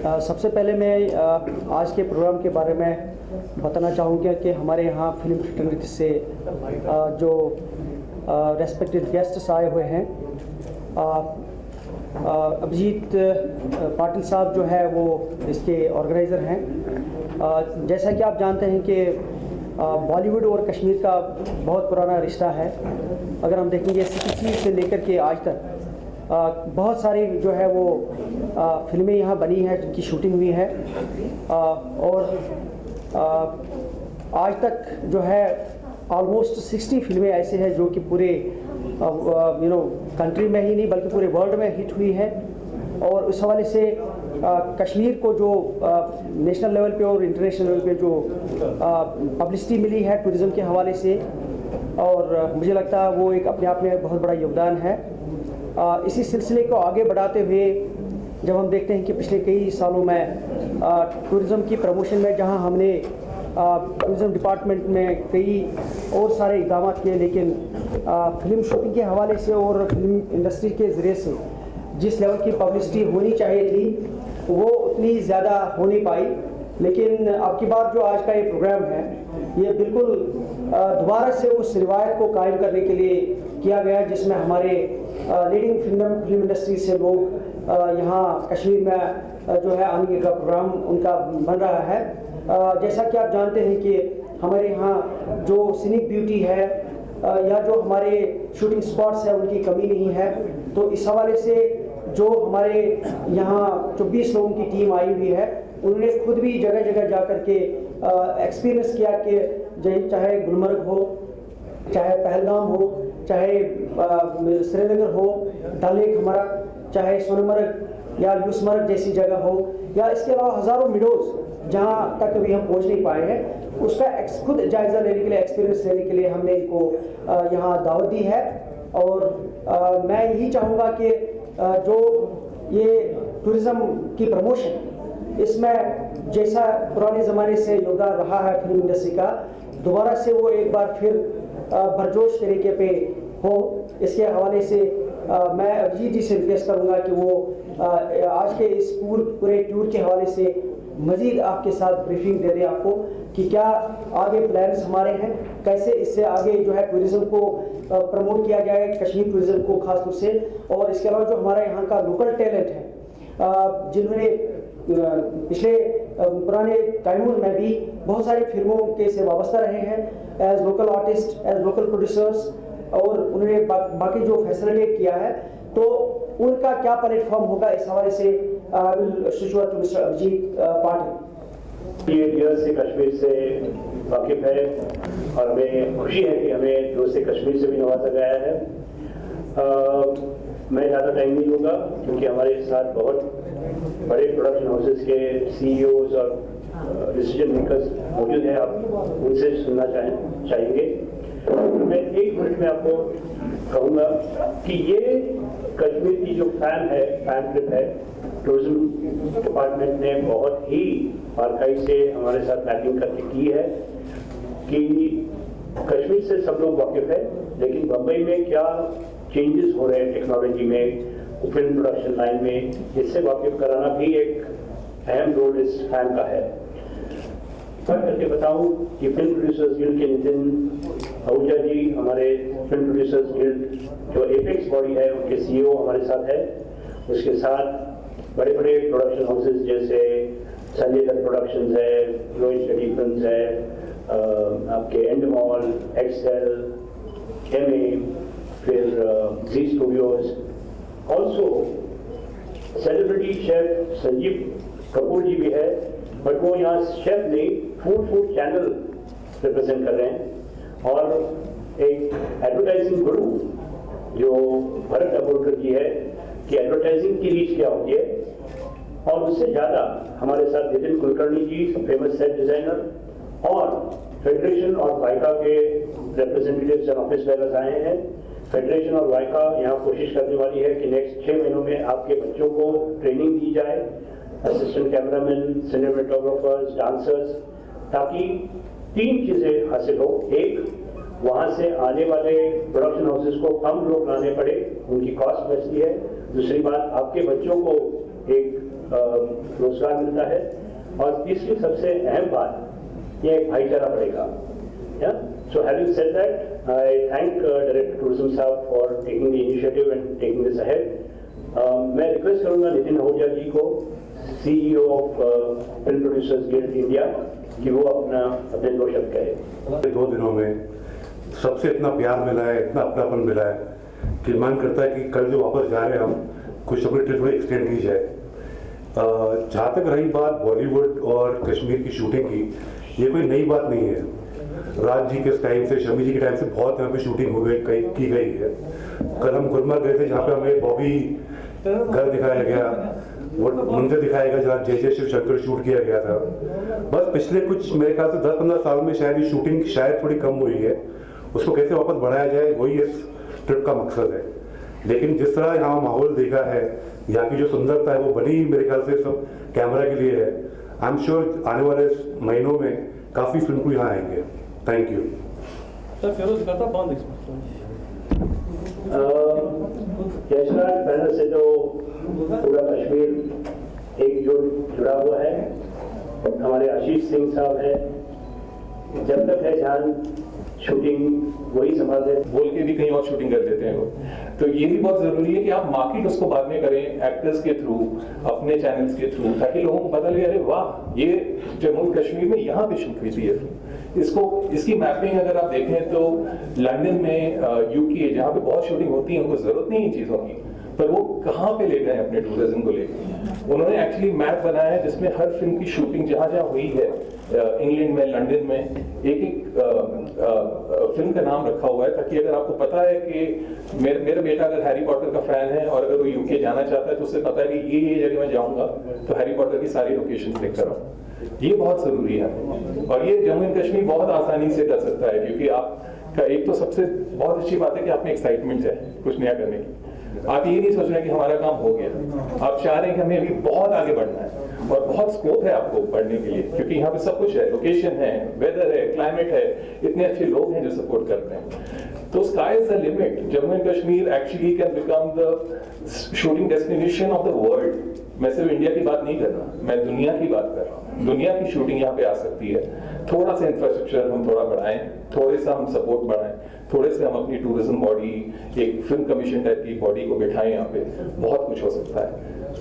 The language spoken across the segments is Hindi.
सबसे पहले मैं आज के प्रोग्राम के बारे में बताना चाहूँगा कि हमारे यहाँ फिल्म फ्रेटर्निटी से जो रेस्पेक्टेड गेस्ट्स आए हुए हैं, अभिजीत पाटिल साहब जो है वो इसके ऑर्गेनाइज़र हैं। जैसा कि आप जानते हैं कि बॉलीवुड और कश्मीर का बहुत पुराना रिश्ता है। अगर हम देखेंगे 60 से लेकर के आज तक बहुत सारी जो है वो फिल्में यहाँ बनी हैं जिनकी शूटिंग हुई है, और आज तक जो है ऑलमोस्ट 60 फिल्में ऐसे हैं जो कि पूरे कंट्री में ही नहीं बल्कि पूरे वर्ल्ड में हिट हुई है। और उस हवाले से कश्मीर को जो नेशनल लेवल पे और इंटरनेशनल लेवल पे जो पब्लिसिटी मिली है टूरिज़्म के हवाले से, और मुझे लगता है वो एक अपने आप में बहुत बड़ा योगदान है। इसी सिलसिले को आगे बढ़ाते हुए जब हम देखते हैं कि पिछले कई सालों में टूरिज़्म की प्रमोशन में जहां हमने टूरिज़्म डिपार्टमेंट में कई और सारे इक़दाम किए, लेकिन फिल्म शूटिंग के हवाले से और फिल्म इंडस्ट्री के ज़रिए से जिस लेवल की पब्लिसिटी होनी चाहिए थी वो उतनी ज़्यादा हो नहीं पाई। लेकिन अब की बार जो आज का ये प्रोग्राम है ये बिल्कुल दोबारा से उस रिवायत को कायम करने के लिए किया गया जिसमें हमारे लीडिंग फिल्म इंडस्ट्री से लोग यहाँ कश्मीर में जो है आने का प्रोग्राम उनका बन रहा है। जैसा कि आप जानते हैं कि हमारे यहाँ जो सीनिक ब्यूटी है या जो हमारे शूटिंग स्पॉट्स है उनकी कमी नहीं है। तो इस हवाले से जो हमारे यहाँ 24 लोगों की टीम आई हुई है उन्होंने खुद भी जगह जगह जा कर के एक्सपीरियंस किया कि चाहे गुलमर्ग हो, चाहे पहलगाम हो, चाहे श्रीनगर हो, डल लेक हमारा, चाहे सोनमर्ग या यूसमर्ग जैसी जगह हो, या इसके अलावा हज़ारों मिडोज़ जहाँ तक अभी हम पहुँच नहीं पाए हैं, उसका खुद जायज़ा लेने के लिए, एक्सपीरियंस लेने के लिए हमने इनको यहाँ दावत दी है। और मैं यही चाहूँगा कि जो ये टूरिज़्म की प्रमोशन इसमें जैसा पुराने ज़माने से योगदान रहा है फिल्म इंडस्ट्री का, दोबारा से वो एक बार फिर भरजोश तरीके पे हो। इसके हवाले से मैं अभिजीत जी से रिक्वेस्ट करूँगा कि वो आज के इस पूरे टूर के हवाले से मज़ीद आपके साथ ब्रीफिंग दे दें आपको कि क्या आगे प्लान्स हमारे हैं, कैसे इससे आगे जो है टूरिज़्म को प्रमोट किया जाए, कश्मीर टूरिज़्म को खास तौर से। और इसके अलावा जो हमारे यहाँ का लोकल टैलेंट है जिन्होंने पिछले पुराने टाइमों में भी बहुत सारी फिल्मों के से वाबस्ता रहे हैं as local artist, as local producers, और उन्होंने बाकी जो फैसिलिटेट किया है, तो उनका क्या प्लेटफॉर्म होगा इस हवाले से मिस्टर अभिजीत पाटिल। ये यूएस से कश्मीर से वाकिफ है और हमें खुशी है कि हमें दोस्त से कश्मीर से भी नवाजा गया है। मैं ज़्यादा टाइम नहीं लूँगा क्योंकि हमारे साथ बहुत बड़े प्रोडक्शन हाउसेस के सीईओज और डिसीजन मेकर्स मौजूद हैं, आप उनसे सुनना चाहेंगे। मैं 1 मिनट में आपको कहूँगा कि ये कश्मीर की जो फैन ट्रिप है, टूरिज्म डिपार्टमेंट ने बहुत ही बारीकी से हमारे साथ मैपिंग करके की है कि कश्मीर से सब लोग वाकिफ है, लेकिन बम्बई में क्या चेंजेस हो रहे हैं टेक्नोलॉजी में, फिल्म प्रोडक्शन लाइन में, इससे वाकिफ कराना भी एक अहम रोल इस फैन का है। फर्क करके बताऊं कि फिल्म प्रोड्यूसर्स गिल्ड के नितिन आहूजा जी, हमारे फिल्म प्रोड्यूसर्स गिल्ड जो एपेक्स बॉडी है उनके सीईओ हमारे साथ है। उसके साथ बड़े बड़े प्रोडक्शन हाउसेस जैसे संजय दत्त प्रोडक्शंस है, लोइस स्टडी फिल्म्स है, आपके एंडमॉल, एक्सेल, एमए, फिर Zee studios, also celebrity chef Sanjeev Kapoor ji भी है, बट वो यहाँ शेफ नहीं, फूड चैनल रिप्रेजेंट कर रहे हैं। और एक एडवर्टाइजिंग गुरु जो भरत अबोरकर जी है कि एडवर्टाइजिंग की रीच क्या होती है, और उससे ज़्यादा हमारे साथ नितिन कुलकर्णी जी, फेमस सेट डिजाइनर, और फेडरेशन और वाइका के रिप्रेजेंटेटिव्स एंड ऑफिस बेयर्स आए हैं। फेडरेशन और वाइका यहाँ कोशिश करने वाली है कि नेक्स्ट 6 महीनों में आपके बच्चों को ट्रेनिंग दी जाए, असिस्टेंट कैमरामैन, सिनेमेटोग्राफर्स, डांसर्स, ताकि 3 चीज़ें हासिल हो। एक, वहाँ से आने वाले प्रोडक्शन हाउसेस को कम लोग लाने पड़े, उनकी कॉस्ट बचती है। दूसरी बात, आपके बच्चों को एक रोजगार मिलता है। और तीसरी सबसे अहम बात, ये एक भाईचारा बढ़ेगा। So having said that, I thank Director Tourism साहब for taking the initiative and taking this ahead. मैं रिक्वेस्ट करूंगा नितिन आहूजा जी को, CEO of Film Producers Guild India, कि वो अपने दो शब्द कहे। 2 दिनों में सबसे इतना प्यार मिला है, इतना अपनापन मिला है कि मन करता है कि कल जो वापस जा रहे हैं हम, कुछ अपनी ट्रिप थोड़ी एक्सटेंड की जाए। जहाँ तक रही बात बॉलीवुड और कश्मीर की शूटिंग की, ये कोई नई बात नहीं है। राज जी के टाइम से, शमी जी के टाइम से बहुत यहाँ पे शूटिंग की गई है। कल हम गुलमर्ग गए थे, जहाँ पे हमें बॉबी घर दिखाया गया, वो मंदिर दिखाया गया जहाँ जय शिवशंकर शूट किया गया था। बस पिछले कुछ मेरे ख्याल से 10-15 साल में शायद ये शूटिंग शायद थोड़ी कम हुई है, उसको कैसे वापस बढ़ाया जाए वही इस ट्रिप का मकसद है। लेकिन जिस तरह यहाँ माहौल देखा है, यहाँ की जो सुंदरता है वो बनी मेरे ख्याल से सब कैमरा के लिए है। आई एम श्योर आने वाले महीनों में काफ़ी फिल्म को यहाँ आएंगे। Thank you sir. फिरोज करता बंद यशराज बैनर से तो पूरा कश्मीर एकजुट जुड़ा हुआ है। हमारे आशीष सिंह साहब है, जब तक है जान शूटिंग वही संभालते, बोल के भी कहीं और शूटिंग कर देते हैं वो। तो ये भी बहुत जरूरी है कि आप मार्केट उसको बाद में करें, एक्टर्स के थ्रू, अपने चैनल्स के थ्रू, ताकि लोगों को पता लगे अरे वाह, ये जम्मू कश्मीर में यहाँ पे शूट हुई थी ये फिल्म। इसकी मैपिंग अगर आप देखें तो लंदन में, यूके, जहाँ पे बहुत शूटिंग होती है, उनको जरूरत नहीं इन चीजों की, पर वो कहाँ पे ले गए अपने टूरिज्म को लेकर। उन्होंने एक्चुअली मैप बनाया है जिसमें हर फिल्म की शूटिंग जहाँ जहाँ हुई है, इंग्लैंड में, लंदन में, एक फिल्म का नाम रखा हुआ है, ताकि अगर आपको पता है कि मेरा बेटा अगर हैरी पॉटर का फैन है और अगर वो यूके जाना चाहता है तो उससे पता है कि ये जगह मैं जाऊंगा तो हैरी पॉटर की सारी लोकेशन देख कर आऊँ। ये बहुत जरूरी है और ये जम्मू एंड कश्मीर बहुत आसानी से कर सकता है, क्योंकि आपका एक तो सबसे बहुत अच्छी बात है कि आप में एक्साइटमेंट है कुछ नया करने की। आप ये नहीं सोच रहे कि हमारा काम हो गया, आप चाह रहे हैं कि हमें अभी बहुत आगे बढ़ना है और बहुत स्कोप है आपको बढ़ने के लिए, क्योंकि यहाँ पे सब कुछ है, लोकेशन है, वेदर है, क्लाइमेट है, इतने अच्छे लोग हैं जो सपोर्ट करते हैं। तो sky is the limit. Jammu and Kashmir actually can become the shooting destination of the world. मैं सिर्फ इंडिया की बात नहीं कर रहा, मैं दुनिया की बात कर रहा हूँ। दुनिया की शूटिंग यहाँ पे आ सकती है। थोड़ा सा इंफ्रास्ट्रक्चर हम थोड़ा बढ़ाएं, थोड़े सा हम सपोर्ट बढ़ाएं, थोड़े से हम अपनी टूरिज्म बॉडी, एक फिल्म कमीशन टाइप की बॉडी को बिठाएं, यहाँ पे बहुत कुछ हो सकता है।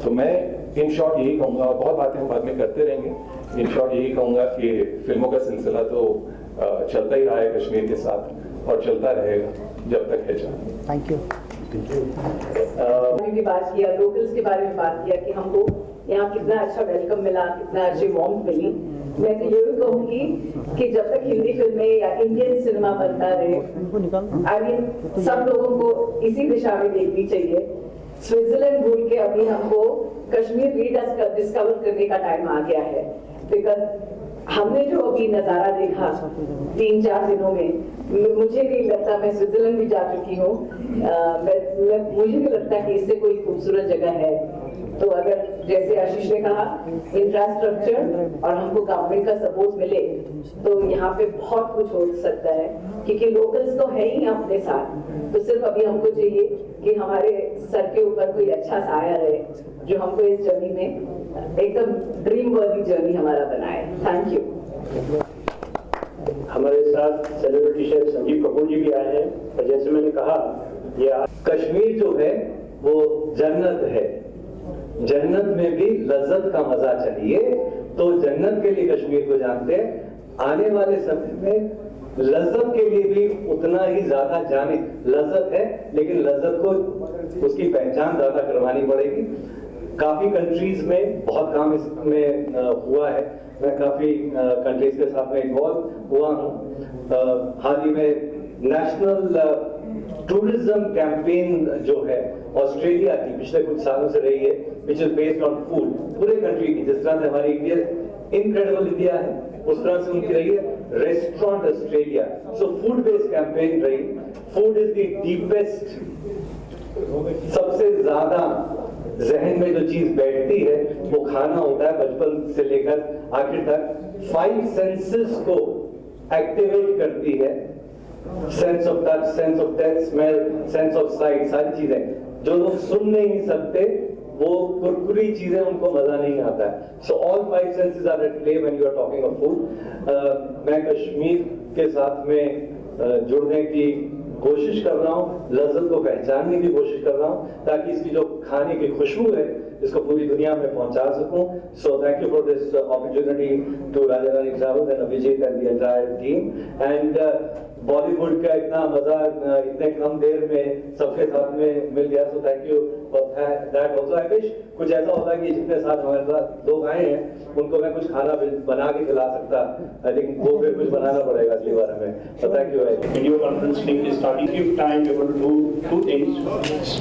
तो मैं इन शॉर्ट यही कहूँगा, बहुत बातें हम बाद में करते रहेंगे। इन शॉर्ट यही कहूँगा कि फिल्मों का सिलसिला तो चलता ही रहा है कश्मीर के साथ और चलता रहेगा जब तक है चाह। Thank you. भी बात किया, लोकल्स के बारे में बात किया कि हमको यहाँ कितना अच्छा वेलकम मिला, कितना अच्छी वार्मथ मिली। मैं तो ये भी कहूँगी कि जब तक हिंदी फिल्में या इंडियन सिनेमा बनता रहे, आई मीन सब लोगों को इसी दिशा में देखनी चाहिए। स्विट्जरलैंड भूल के अभी हमको कश्मीर डिस्कवर करने का टाइम आ गया है, बिकॉज हमने जो अभी नजारा देखा 3-4 दिनों में, मुझे नहीं लगता, मैं स्विट्जरलैंड भी जा चुकी हूँ, मुझे नहीं लगता कि इससे कोई खूबसूरत जगह है। तो अगर जैसे आशीष ने कहा इंफ्रास्ट्रक्चर और हमको गवर्नमेंट का सपोर्ट मिले तो यहाँ पे बहुत कुछ हो सकता है, क्योंकि लोकल्स तो है ही अपने साथ। तो सिर्फ अभी हमको चाहिए कि हमारे सर के ऊपर कोई अच्छा साया रहे जो हमको इस जर्नी में एकदम ड्रीम वर्दी जर्नी हमारा बनाए। Thank you. हमारे साथ सेलिब्रिटी शेफ संजीव कपूर जी भी आए हैं। और जैसे मैंने कहा, ये कश्मीर जो है वो जन्नत है, जन्नत में भी लज्जत का मजा चाहिए। तो जन्नत के लिए कश्मीर को जानते हैं, आने वाले समय में लज्जत के लिए भी उतना ही ज्यादा जाने लज्जत है, लेकिन लज्जत को उसकी पहचान ज्यादा करवानी पड़ेगी। काफी कंट्रीज में बहुत काम इसमें हुआ है, मैं काफी कंट्रीज के साथ में इन्वॉल्व हुआ हूँ। हाल ही में नेशनल टूरिज्म कैंपेन जो है ऑस्ट्रेलिया की पिछले कुछ सालों से रही है, which is based on food, पूरे कंट्री की। जिस तरह से हमारी इंडिया इनक्रेडिबल इंडिया है, उस तरह से उनकी रही है restaurant Australia. So food based campaign रही। फूड इज द डीपेस्ट, सबसे ज्यादा जहन में जो चीज बैठती है वो खाना होता है, बचपन से लेकर आखिर तक 5 सेंसेस को एक्टिवेट करती है। Sense of touch, sense of taste, smell, sense of sight, सारी चीजें जो लोग सुन नहीं सकते वो कुरकुरी चीजें उनको मजा नहीं आता है। So all five senses are at play when you are talking of food. मैं कश्मीर के साथ में जुड़ने की कोशिश कर रहा हूँ, लज्जत को पहचानने की कोशिश कर रहा हूँ, ताकि इसकी जो खाने की खुशबू है इसको पूरी दुनिया में पहुंचा सकूं। So thank you for this opportunity to Raja Rani Travels and Abhijit and the entire team. And Bollywood का इतना मजा इतने कम देर में सबके साथ में मिल गया, सो thank you for that also. I wish कुछ ऐसा होता कि जितने साथ हमारे साथ लोग आए हैं उनको मैं कुछ खाना बना के खिला सकता। आई थिंक वो फिर कुछ बनाना पड़ेगा अगली बार हमें। So thank you. Video conference link is starting. If time, we're going to do two things.